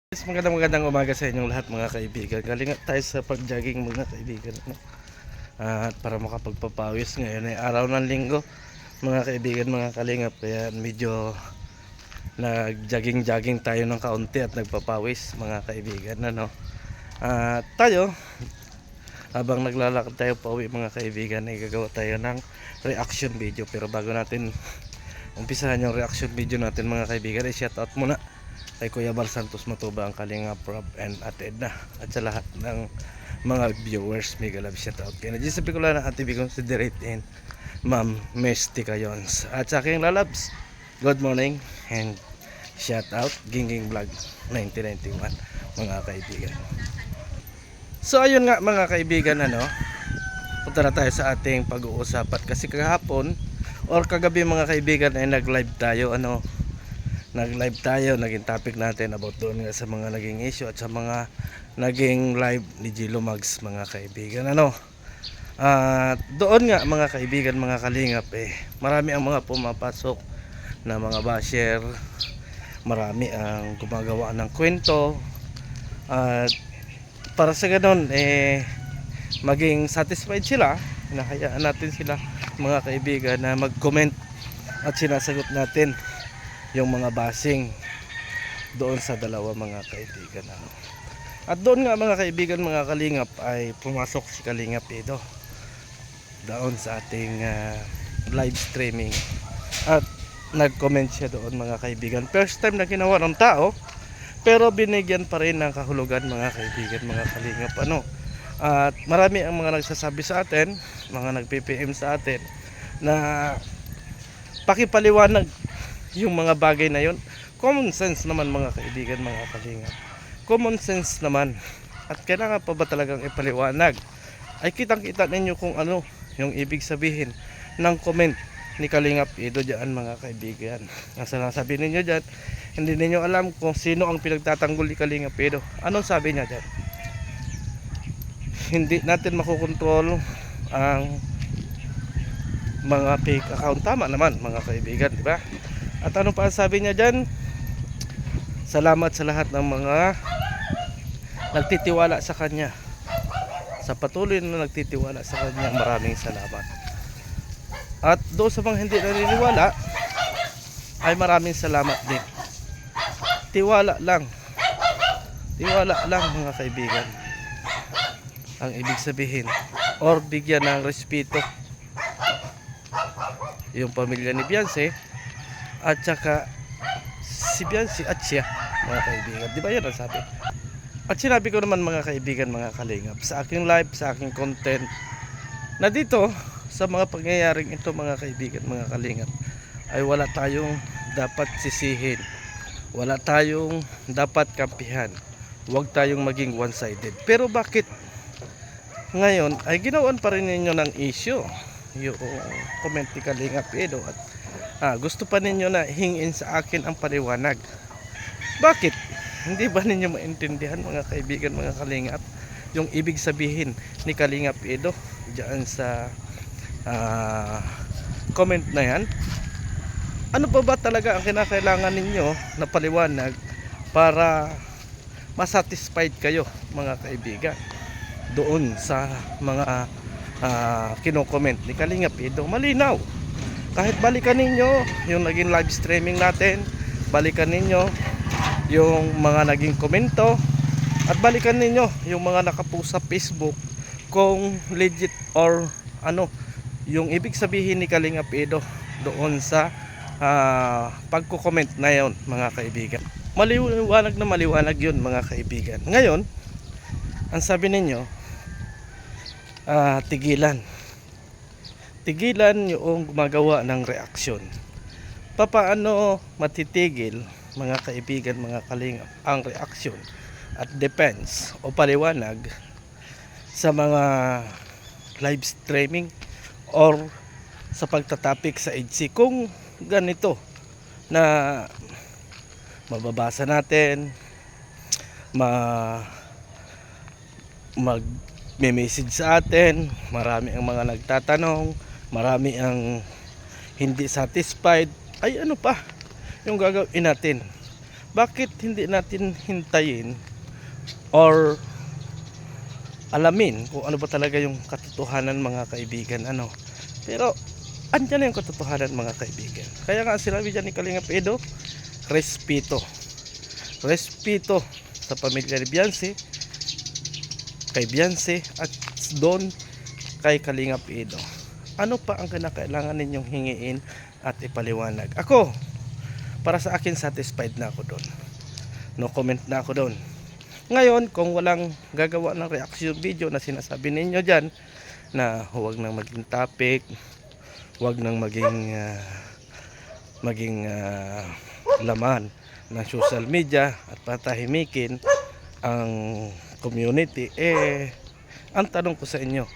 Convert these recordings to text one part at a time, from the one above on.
Magandang umaga sa inyong lahat mga kaibigan. Galing tayo sa pag-jogging mga kaibigan, no? At para makapagpapawis ngayon ay araw ng linggo mga kaibigan, mga kalingap. Kaya medyo nag-jogging tayo ng kaunti at nagpapawis mga kaibigan, ano? At tayo habang naglalakad tayo pauwi mga kaibigan ay gagawa tayo ng reaction video. Pero bago natin umpisahan yung reaction video natin mga kaibigan, ay shoutout muna kay Kuya Bar Santos Matuba, ang Kalingap Rob and Ate Edna, at sa lahat ng mga viewers. Mega love shoutout kay Nadine sa Bicolana at TV Considerate and Ma'am Mesty Cayons, at sa aking lalabs, good morning and shoutout Gingging Vlog 1991 mga kaibigan. So ayun nga mga kaibigan, punta na tayo sa ating pag-uusapan kasi kahapon or kagabi mga kaibigan ay nag-live tayo, nag-live tayo, naging topic natin about doon nga sa mga naging issue at sa mga naging live ni Gilo Mags mga kaibigan, doon nga mga kaibigan, mga kalingap, marami ang mga pumapasok na mga basher, marami ang gumagawa ng kwento, at para sa ganun maging satisfied sila, hinahayaan natin sila mga kaibigan na mag-comment at sinasagot natin yung mga basing doon sa dalawa mga kaibigan, At doon nga mga kaibigan, mga kalingap, ay pumasok si Kalingap Edo doon sa ating live streaming at nag-comment siya doon mga kaibigan. First time na ginawa ng tao, pero binigyan pa rin ng kahulugan mga kaibigan, mga kalingap, At marami ang mga nagsasabi sa atin, mga nag-PPM sa atin na pakipaliwanag yung mga bagay na yon. Common sense naman mga kaibigan, mga kalingap, common sense naman. At kailangan pa ba talagang ipaliwanag? Ay kitang kita ninyo kung ano yung ibig sabihin ng comment ni Kalingap Edo dyan mga kaibigan. Ang sinasabi ninyo dyan, hindi ninyo alam kung sino ang pinagtatanggol ni Kalingap Edo. Anong sabi niya dyan? Hindi natin makukontrol ang mga fake account. Tama naman mga kaibigan, di ba? At ano pa ang sabi niya dyan? Salamat sa lahat ng mga nagtitiwala sa kanya, sa patuloy na nagtitiwala sa kanya, maraming salamat. At doon sa mga hindi naniniwala ay maraming salamat din. Tiwala lang mga kaibigan ang ibig sabihin, or bigyan ng respeto yung pamilya ni Beyonce at saka si Beyonce at siya mga kaibigan, di ba yan ang sabi? At sinabi ko naman mga kaibigan, mga kalingap, sa aking live, sa aking content, na dito sa mga pangyayaring ito mga kaibigan, mga kalingap, ay wala tayong dapat sisihin, wala tayong dapat kampihan, huwag tayong maging one-sided. Pero bakit ngayon ay ginawan pa rin ninyo ng issue yung comment ni Kalingap Edo at gusto pa ninyo na hingin sa akin ang paliwanag? Bakit? Hindi ba ninyo maintindihan mga kaibigan, mga kalingap, yung ibig sabihin ni Kalingap Edo diyan sa comment na yan? Ano pa ba talaga ang kinakailangan ninyo na paliwanag para masatisfied kayo mga kaibigan doon sa mga kino-comment ni Kalingap Edo? Malinaw. Kahit balikan ninyo yung naging live streaming natin, balikan ninyo yung mga naging komento, at balikan ninyo yung mga nakapost sa Facebook kung legit or yung ibig sabihin ni Kalingap Edo doon sa pagko-comment na yon mga kaibigan. Maliwanag yun mga kaibigan. Ngayon ang sabi ninyo, tigilan yung gumagawa ng reaksyon. Papaano matitigil mga kaibigan, mga kalingap, ang reaksyon at defense o paliwanag sa mga live streaming or sa pagtatapik sa EDC kung ganito na mababasa natin, mag-message sa atin, marami ang mga nagtatanong, marami ang hindi satisfied, ay ano pa yung gagawin natin? bakit hindi natin hintayin or alamin kung ano ba talaga yung katotohanan, mga kaibigan, ano. Pero andyan na yung katotohanan, mga kaibigan. Kaya nga sinabi dyan ni Kalingap Edo, respeto sa pamilya ni Beyonce, kay Beyonce, at doon kay Kalingap Edo. Ano pa ang kinakailangan ninyong hingiin at ipaliwanag? Ako, para sa akin, satisfied na ako doon. No comment na ako doon. Ngayon, kung walang gagawa ng reaction video na sinasabi ninyo dyan, na huwag nang maging topic, huwag nang maging laman ng social media at patahimikin ang community, ang tanong ko sa inyo,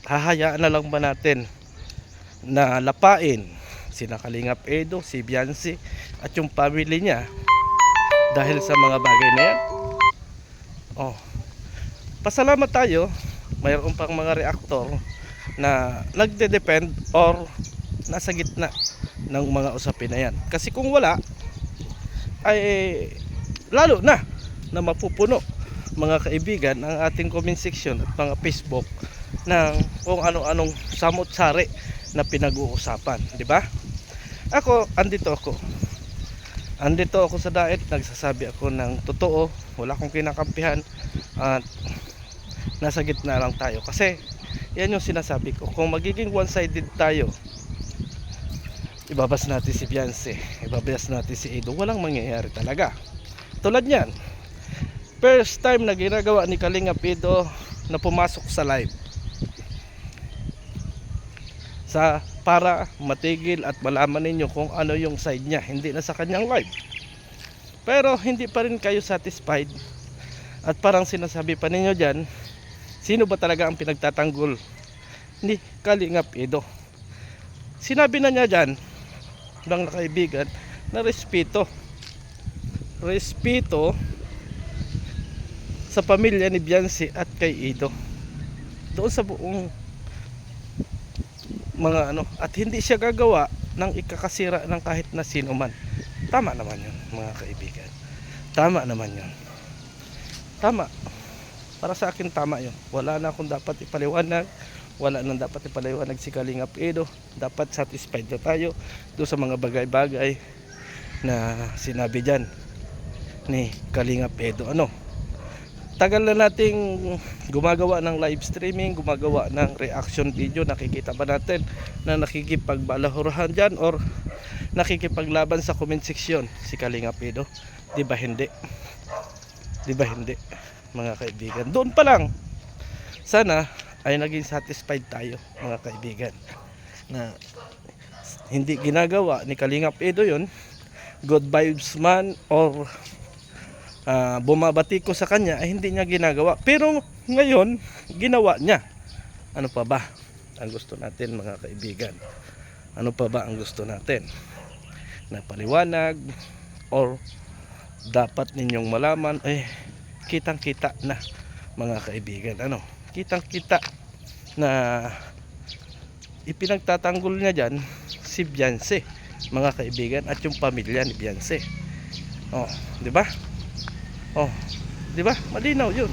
hahayaan na lang ba natin na lapain sina Kalingap Edo, si Beyonce at yung family niya dahil sa mga bagay na yan? Pasalamat tayo, mayroon pang mga reactor na nagde-depend or nasa gitna ng mga usapin na yan. Kasi kung wala, ay lalo na mapupuno, mga kaibigan, ang ating comment section at mga Facebook ng kung ano-anong samot-sari na pinag-uusapan, di ba? Andito ako sa diet, nagsasabi ako ng totoo, wala akong kinakampihan, at nasa gitna lang tayo. Kasi yan yung sinasabi ko, kung magiging one-sided tayo, ibabas natin si Beyonce, ibabas natin si Edo, walang mangyayari talaga. Tulad niyan, first time na ginagawa ni Kalingap Edo na pumasok sa live para matigil at malaman ninyo kung ano yung side niya, hindi na sa kanyang live. Pero hindi pa rin kayo satisfied at parang sinasabi pa ninyo dyan, sino ba talaga ang pinagtatanggol ni Kalingap Edo? Sinabi na niya dyan ng kaibigan na respeto sa pamilya ni Beyonce at kay Edo, doon sa buong mga at hindi siya gagawa ng ikakasira ng kahit na sino man. Tama naman yun, mga kaibigan, tama naman yun, tama. Para sa akin tama yun. Wala na akong dapat ipaliwanag, wala nang dapat ipaliwanag si Kalingap Edo. Dapat satisfied na tayo doon sa mga bagay-bagay na sinabi dyan ni Kalingap Edo. Tagal na nating gumagawa ng live streaming, gumagawa ng reaction video. Nakikita ba natin na nakikipagbalahurahan dyan or nakikipaglaban sa comment section si Kalingap Edo? Di ba hindi, mga kaibigan? Doon pa lang sana ay naging satisfied tayo, mga kaibigan, na hindi ginagawa ni Kalingap Edo yun, good vibes man or bumabati ko sa kanya, ay hindi niya ginagawa. Pero ngayon ginawa niya. Ano pa ba ang gusto natin, mga kaibigan? Ano pa ba ang gusto natin? Na paliwanag or dapat ninyong malaman, kitang kita na, mga kaibigan, kitang kita na ipinagtatanggol niya dyan si Beyonce, mga kaibigan, at yung pamilya ni Beyonce. Di ba? Di ba? Malinaw yun,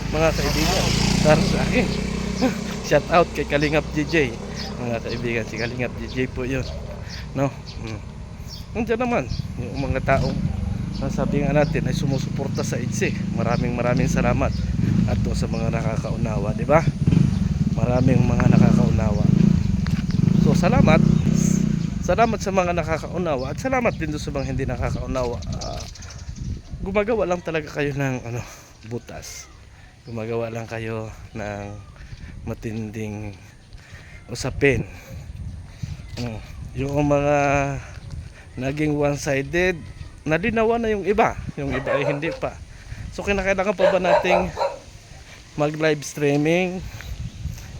mga kaibigan, para sa akin. Shout out kay Kalingap JJ, mga kaibigan. Si Kalingap JJ po yun, nandiyan naman yung mga taong sabi nga natin ay sumusuporta sa EDSA. Maraming salamat at sa mga nakakaunawa, di ba? Maraming mga nakakaunawa. So salamat sa mga nakakaunawa at salamat din sa mga hindi nakakaunawa. Gumagawa lang talaga kayo ng butas. Gumagawa lang kayo ng matinding usapin. Yung mga naging one-sided, nalinawan na yung iba ay hindi pa. So kinakailangan pa ba nating mag live streaming,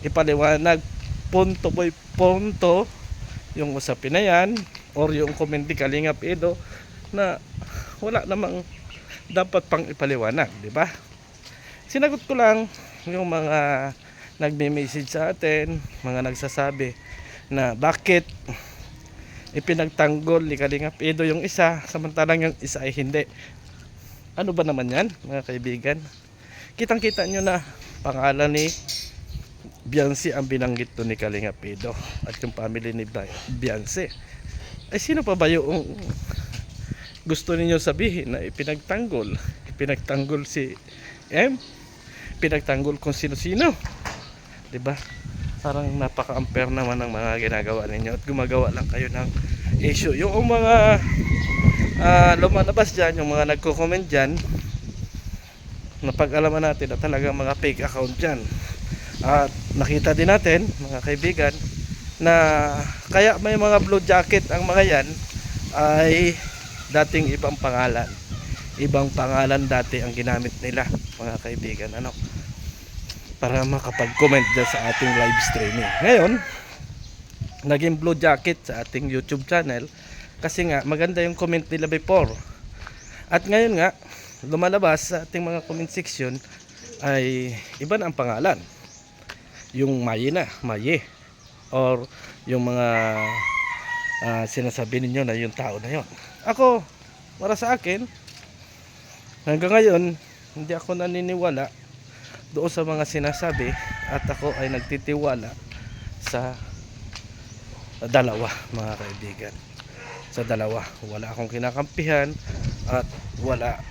ipaliwanag punto by punto yung usapin na yan, or yung comment ni Kalingap Edo na wala namang dapat pang ipaliwanag, di ba? Sinagot ko lang yung mga nagme-message sa atin, mga nagsasabi na bakit ipinagtanggol ni Kalingap Edo yung isa, samantalang yung isa ay hindi. Ano ba naman yan, mga kaibigan? Kitang-kita nyo na pangalan ni Beyonce ang binanggit to ni Kalingap Edo at yung family ni Beyonce. Ay sino pa ba yung gusto ninyo sabihin na ipinagtanggol? Ipinagtanggol si M, pinagtanggol kung sino-sino, 'di ba? Parang napaka-unfair naman ng mga ginagawa ninyo at gumagawa lang kayo ng issue. Yung mga lumalabas diyan, yung mga nagko-comment diyan, napag-alaman natin na talagang mga fake account diyan. At nakita din natin, mga kaibigan, na kaya may mga blue jacket ang mga yan ay dating ibang pangalan. Ibang pangalan dati ang ginamit nila, mga kaibigan, ano, para makapag-comment dyan sa ating live streaming. Ngayon, naging blue jacket sa ating YouTube channel kasi nga maganda yung comment nila before. At ngayon nga, lumalabas sa ating mga comment section ay iba na ang pangalan. Yung Maye na, Maye. Or yung mga sinasabi ninyo na yung tao na yon. Ako, para sa akin, hanggang ngayon, hindi ako naniniwala doon sa mga sinasabi at ako ay nagtitiwala sa dalawa, mga kaibigan. Sa dalawa, wala akong kinakampihan at wala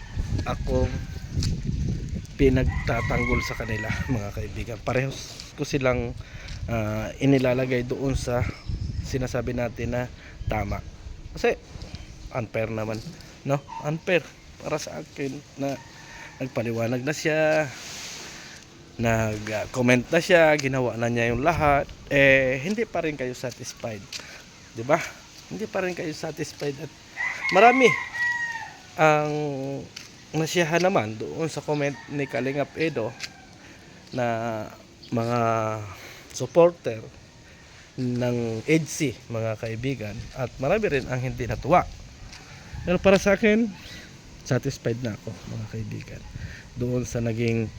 akong pinagtatanggol sa kanila, mga kaibigan. Parehas ko silang inilalagay doon sa sinasabi natin na tama. Kasi unfair naman, no? Unfair para sa akin na nagpaliwanag na siya, nag-comment na siya, ginawa na niya yung lahat, hindi pa rin kayo satisfied, 'di ba? Hindi pa rin kayo satisfied at marami ang nasiyahan naman doon sa comment ni Kalingap Edo na mga supporter ng EDC, mga kaibigan, at marami rin ang hindi natuwa. Pero para sa akin, satisfied na ako, mga kaibigan, doon sa naging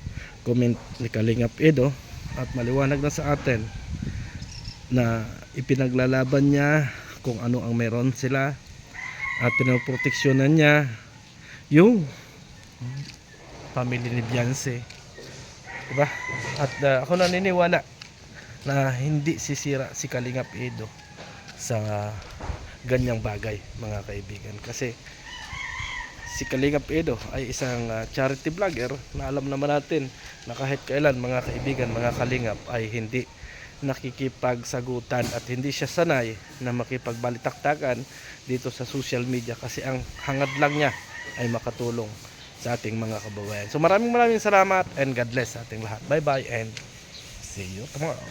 comment ni Kalingap Edo at maliwanag na sa atin na ipinaglalaban niya kung ano ang meron sila at pinoproteksyonan niya yung family ni Beyonce, diba? At ako naniniwala na hindi sisira si Kalingap Edo sa ganyang bagay, mga kaibigan, kasi si Kalingap Edo ay isang charity vlogger na alam naman natin na kahit kailan, mga kaibigan, mga kalingap, ay hindi nakikipagsagutan at hindi siya sanay na makipagbalitaktakan dito sa social media kasi ang hangad lang niya ay makatulong sa ating mga kababayan. So maraming salamat and God bless sa ating lahat. Bye bye and see you tomorrow.